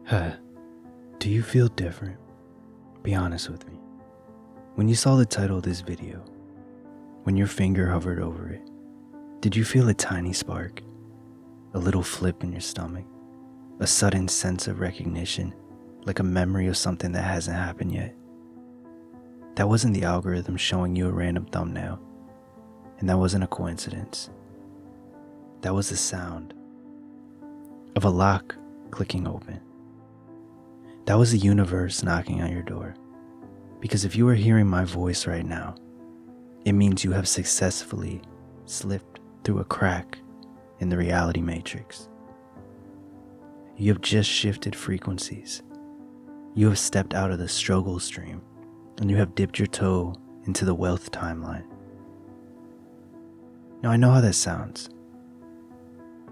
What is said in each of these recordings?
Huh. Do you feel different? Be honest with me. When you saw the title of this video, when your finger hovered over it, did you feel a tiny spark? A little flip in your stomach? A sudden sense of recognition, like a memory of something that hasn't happened yet? That wasn't the algorithm showing you a random thumbnail, and that wasn't a coincidence. That was the sound of a lock clicking open. That was the universe knocking on your door. Because if you are hearing my voice right now, it means you have successfully slipped through a crack in the reality matrix. You have just shifted frequencies. You have stepped out of the struggle stream, and you have dipped your toe into the wealth timeline. Now I know how that sounds.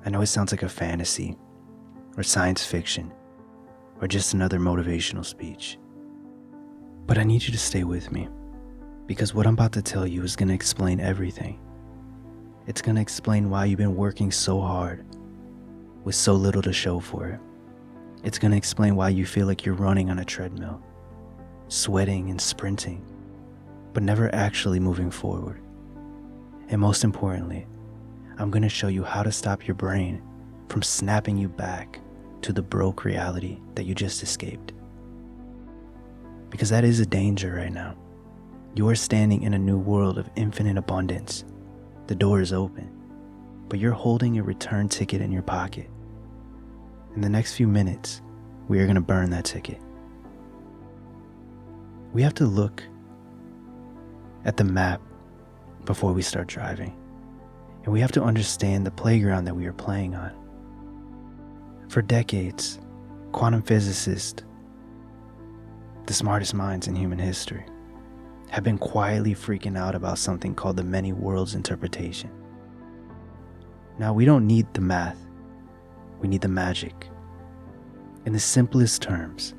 I know it sounds like a fantasy, or science fiction, or just another motivational speech. But I need you to stay with me, because what I'm about to tell you is going to explain everything. It's going to explain why you've been working so hard with so little to show for it. It's going to explain why you feel like you're running on a treadmill, sweating and sprinting, but never actually moving forward. And most importantly, I'm going to show you how to stop your brain from snapping you back to the broke reality that you just escaped. Because that is a danger right now. You are standing in a new world of infinite abundance. The door is open, but you're holding a return ticket in your pocket. In the next few minutes, we are going to burn that ticket. We have to look at the map before we start driving, and we have to understand the playground that we are playing on. For decades, quantum physicists, the smartest minds in human history, have been quietly freaking out about something called the many worlds interpretation. Now, we don't need the math, we need the magic. In the simplest terms,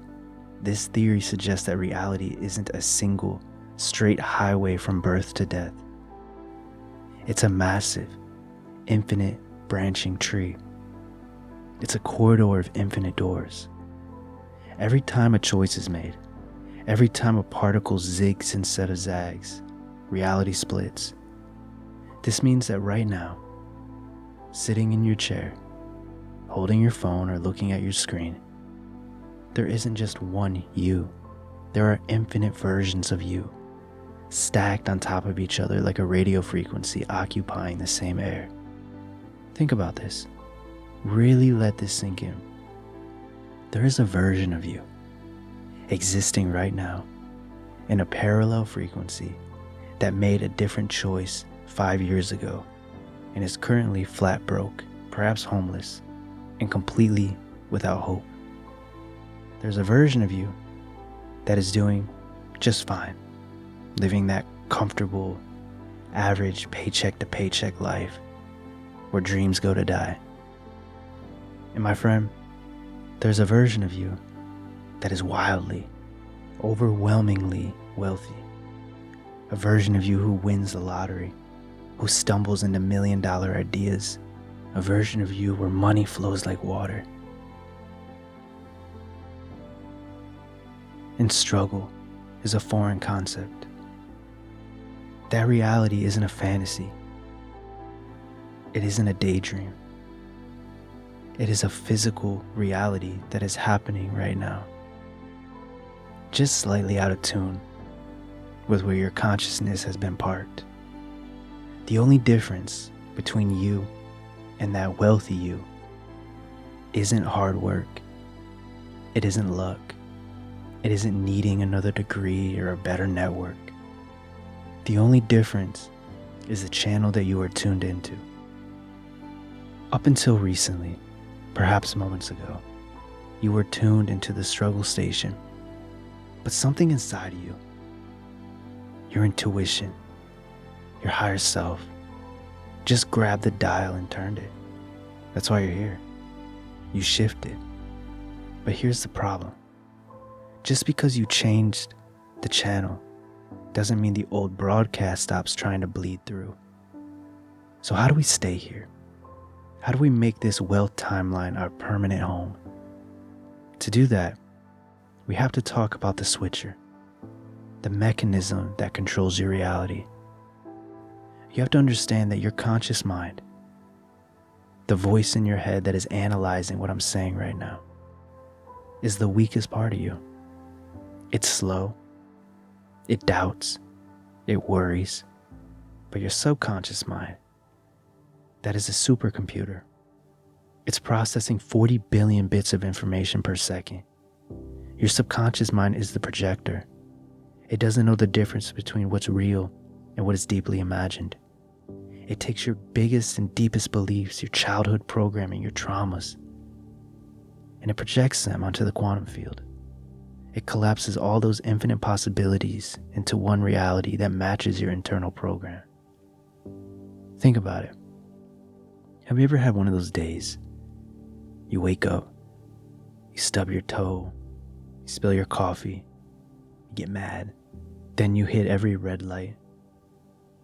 this theory suggests that reality isn't a single, straight highway from birth to death. It's a massive, infinite branching tree. It's a corridor of infinite doors. Every time a choice is made, every time a particle zigs instead of zags, reality splits. This means that right now, sitting in your chair, holding your phone or looking at your screen, there isn't just one you. There are infinite versions of you, stacked on top of each other like a radio frequency occupying the same air. Think about this. Really let this sink in. There is a version of you existing right now in a parallel frequency that made a different choice 5 years ago and is currently flat broke, perhaps homeless, and completely without hope. There's a version of you that is doing just fine, living that comfortable, average paycheck to paycheck life where dreams go to die. And my friend, there's a version of you that is wildly, overwhelmingly wealthy. A version of you who wins the lottery, who stumbles into $1 million ideas. A version of you where money flows like water. And struggle is a foreign concept. That reality isn't a fantasy. It isn't a daydream. It is a physical reality that is happening right now. Just slightly out of tune with where your consciousness has been parked. The only difference between you and that wealthy you isn't hard work. It isn't luck. It isn't needing another degree or a better network. The only difference is the channel that you are tuned into. Up until recently, perhaps moments ago, you were tuned into the struggle station. But something inside of you, your intuition, your higher self, just grabbed the dial and turned it. That's why you're here. You shifted. But here's the problem. Just because you changed the channel doesn't mean the old broadcast stops trying to bleed through. So how do we stay here? How do we make this wealth timeline our permanent home? To do that, we have to talk about the switcher, the mechanism that controls your reality. You have to understand that your conscious mind, the voice in your head that is analyzing what I'm saying right now, is the weakest part of you. It's slow, it doubts, it worries, but your subconscious mind, that is a supercomputer. It's processing 40 billion bits of information per second. Your subconscious mind is the projector. It doesn't know the difference between what's real and what is deeply imagined. It takes your biggest and deepest beliefs, your childhood programming, your traumas, and it projects them onto the quantum field. It collapses all those infinite possibilities into one reality that matches your internal program. Think about it. Have you ever had one of those days? You wake up, you stub your toe, you spill your coffee, you get mad, then you hit every red light,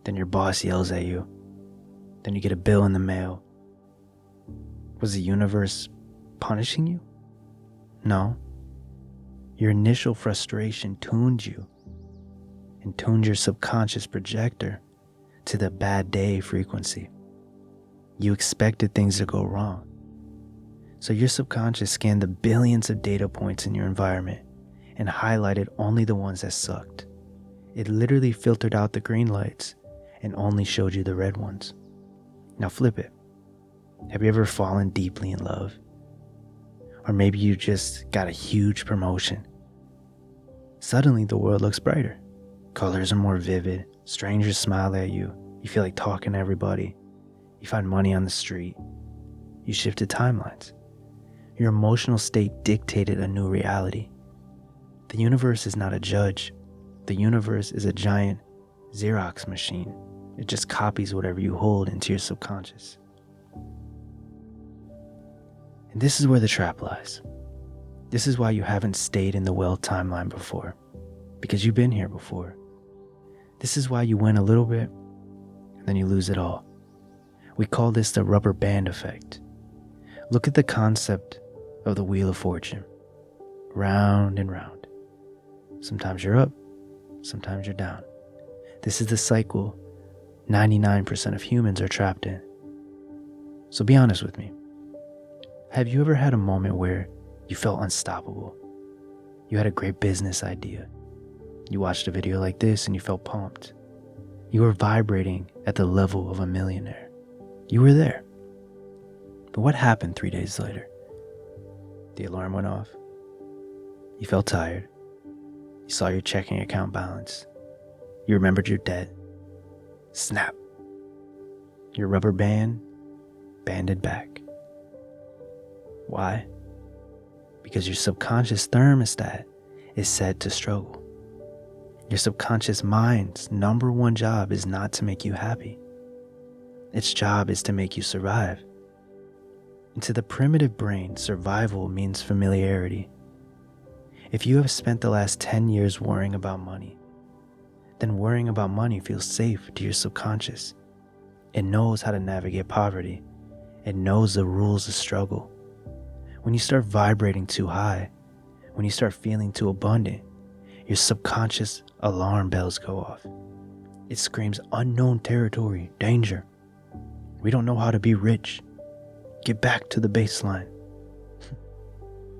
then your boss yells at you, then you get a bill in the mail. Was the universe punishing you? No. Your initial frustration tuned you and tuned your subconscious projector to the bad day frequency. You expected things to go wrong. So your subconscious scanned the billions of data points in your environment and highlighted only the ones that sucked. It literally filtered out the green lights and only showed you the red ones. Now flip it. Have you ever fallen deeply in love? Or maybe you just got a huge promotion. Suddenly the world looks brighter. Colors are more vivid. Strangers smile at you. You feel like talking to everybody. You find money on the street. You shifted timelines. Your emotional state dictated a new reality. The universe is not a judge. The universe is a giant Xerox machine. It just copies whatever you hold into your subconscious. And this is where the trap lies. This is why you haven't stayed in the well timeline before, because you've been here before. This is why you win a little bit, and then you lose it all. We call this the rubber band effect. Look at the concept of the Wheel of Fortune. Round and round. Sometimes you're up, sometimes you're down. This is the cycle 99% of humans are trapped in. So be honest with me. Have you ever had a moment where you felt unstoppable? You had a great business idea. You watched a video like this and you felt pumped. You were vibrating at the level of a millionaire. You were there. But what happened 3 days later? The alarm went off. You felt tired. You saw your checking account balance. You remembered your debt. Snap. Your rubber band banded back. Why? Because your subconscious thermostat is set to struggle. Your subconscious mind's number one job is not to make you happy. Its job is to make you survive. And to the primitive brain, survival means familiarity. If you have spent the last 10 years worrying about money, then worrying about money feels safe to your subconscious. It knows how to navigate poverty. It knows the rules of struggle. When you start vibrating too high, when you start feeling too abundant, your subconscious alarm bells go off. It screams unknown territory, danger. We don't know how to be rich. Get back to the baseline.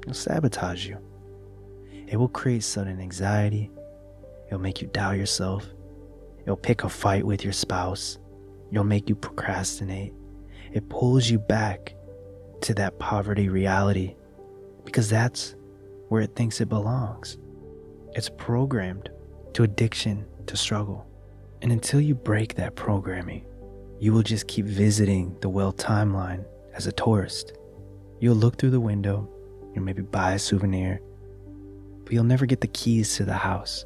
It'll sabotage you. It will create sudden anxiety. It'll make you doubt yourself. It'll pick a fight with your spouse. It'll make you procrastinate. It pulls you back to that poverty reality because that's where it thinks it belongs. It's programmed to addiction, to struggle. And until you break that programming, you will just keep visiting the well timeline as a tourist. You'll look through the window, you'll maybe buy a souvenir, but you'll never get the keys to the house.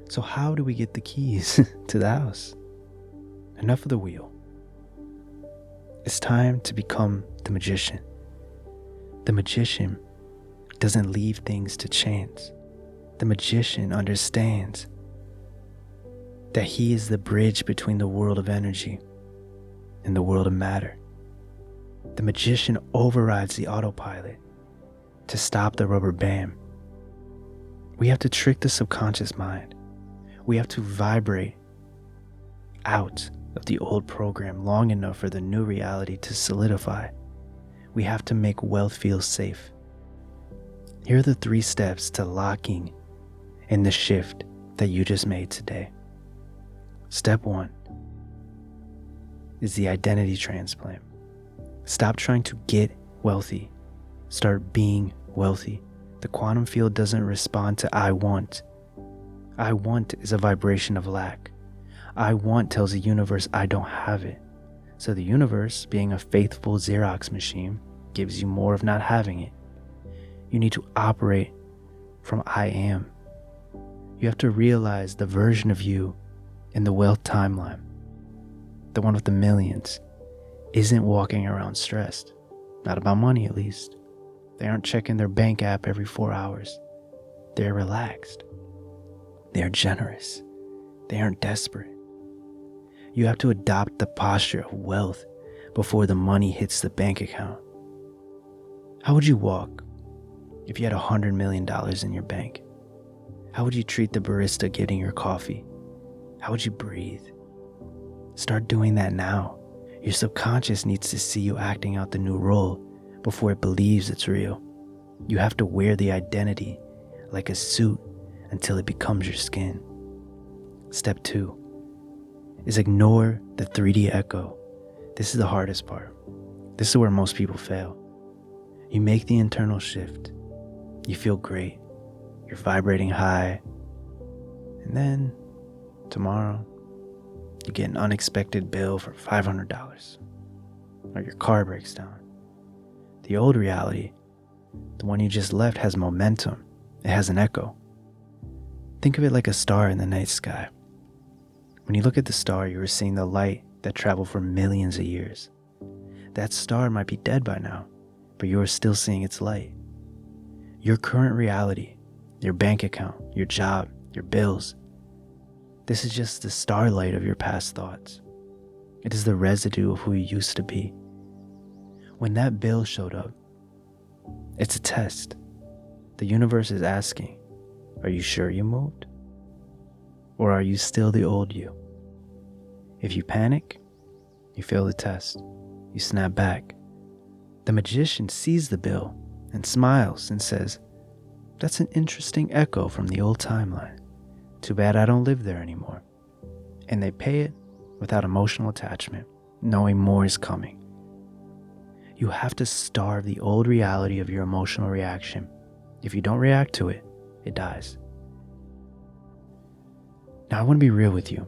So how do we get the keys to the house? Enough of the wheel. It's time to become the magician. The magician doesn't leave things to chance. The magician understands that he is the bridge between the world of energy and the world of matter. The magician overrides the autopilot to stop the rubber band. We have to trick the subconscious mind. We have to vibrate out of the old program long enough for the new reality to solidify. We have to make wealth feel safe. Here are the 3 steps to locking in the shift that you just made today. Step 1 is the identity transplant. Stop trying to get wealthy. Start being wealthy. The quantum field doesn't respond to I want. I want is a vibration of lack. I want tells the universe I don't have it. So the universe, being a faithful Xerox machine, gives you more of not having it. You need to operate from I am. You have to realize the version of you in the wealth timeline, the one with the millions, isn't walking around stressed. Not about money, at least. They aren't checking their bank app every 4 hours. They're relaxed. They're generous. They aren't desperate. You have to adopt the posture of wealth before the money hits the bank account. How would you walk if you had $100 million in your bank? How would you treat the barista getting your coffee? How would you breathe? Start doing that now. Your subconscious needs to see you acting out the new role before it believes it's real. You have to wear the identity like a suit until it becomes your skin. Step 2 is ignore the 3D echo. This is the hardest part. This is where most people fail. You make the internal shift. You feel great. You're vibrating high. And then tomorrow, you get an unexpected bill for $500. Or your car breaks down. The old reality, the one you just left, has momentum. It has an echo. Think of it like a star in the night sky. When you look at the star, you are seeing the light that traveled for millions of years. That star might be dead by now, but you are still seeing its light. Your current reality, your bank account, your job, your bills, this is just the starlight of your past thoughts. It is the residue of who you used to be. When that bill showed up, it's a test. The universe is asking, are you sure you moved? Or are you still the old you? If you panic, you fail the test. You snap back. The magician sees the bill and smiles and says, that's an interesting echo from the old timeline. Too bad I don't live there anymore. And they pay it without emotional attachment, knowing more is coming. You have to starve the old reality of your emotional reaction. If you don't react to it, it dies. Now I want to be real with you.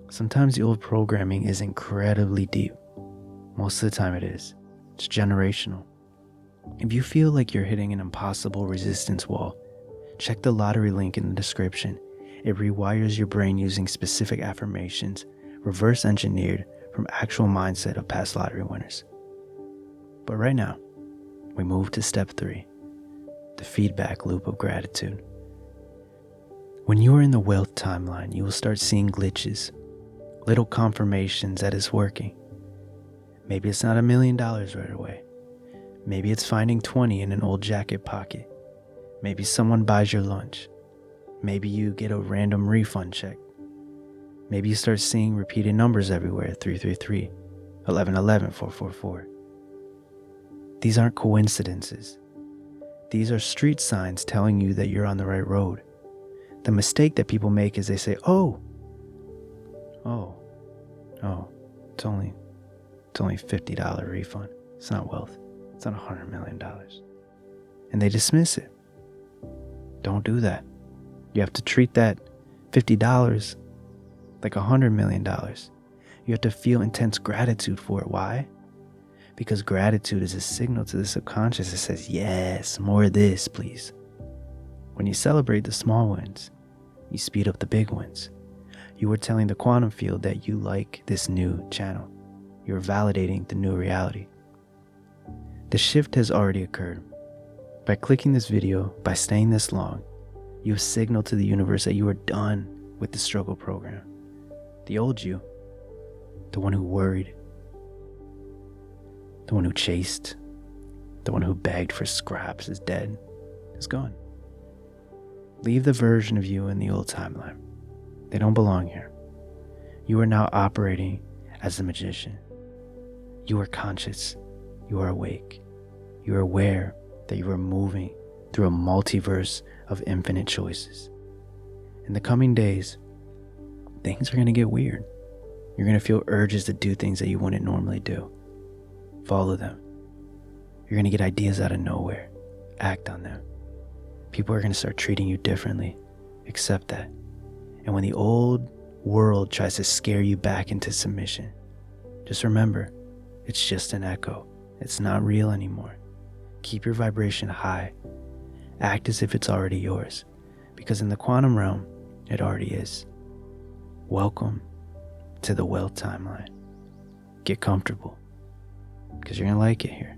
Sometimes the old programming is incredibly deep. Most of the time it is. It's generational. If you feel like you're hitting an impossible resistance wall, check the lottery link in the description. It rewires your brain using specific affirmations, reverse engineered from actual mindset of past lottery winners. But right now, we move to step 3, the feedback loop of gratitude. When you are in the wealth timeline, you will start seeing glitches, little confirmations that it's working. Maybe it's not $1 million right away. Maybe it's finding 20 in an old jacket pocket. Maybe someone buys your lunch. Maybe you get a random refund check. Maybe you start seeing repeated numbers everywhere, 333, 1111, 444. These aren't coincidences. These are street signs telling you that you're on the right road. The mistake that people make is they say, oh, it's only $50 refund. It's not wealth. It's not $100 million. And they dismiss it. Don't do that. You have to treat that $50 like $100 million. You have to feel intense gratitude for it. Why? Because gratitude is a signal to the subconscious that says, yes, more of this, please. When you celebrate the small wins, you speed up the big wins. You are telling the quantum field that you like this new channel. You're validating the new reality. The shift has already occurred. By clicking this video, by staying this long, you have signaled to the universe that you are done with the struggle program. The old you, the one who worried, the one who chased, The one who begged for scraps is dead, is gone. Leave the version of you in the old timeline. They don't belong here. You are now operating as the magician. You are conscious. You are awake. You are aware that you are moving through a multiverse of infinite choices. In the coming days, things are going to get weird. You're going to feel urges to do things that you wouldn't normally do. Follow them. You're going to get ideas out of nowhere. Act on them. People are going to start treating you differently. Accept that. And when the old world tries to scare you back into submission, just remember, it's just an echo. It's not real anymore. Keep your vibration high. Act as if it's already yours, because in the quantum realm, it already is. Welcome to the wealth timeline. Get comfortable, because you're going to like it here.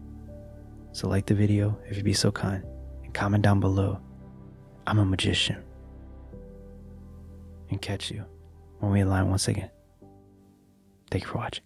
So like the video, if you'd be so kind, and comment down below, I'm a magician. And catch you when we align once again. Thank you for watching.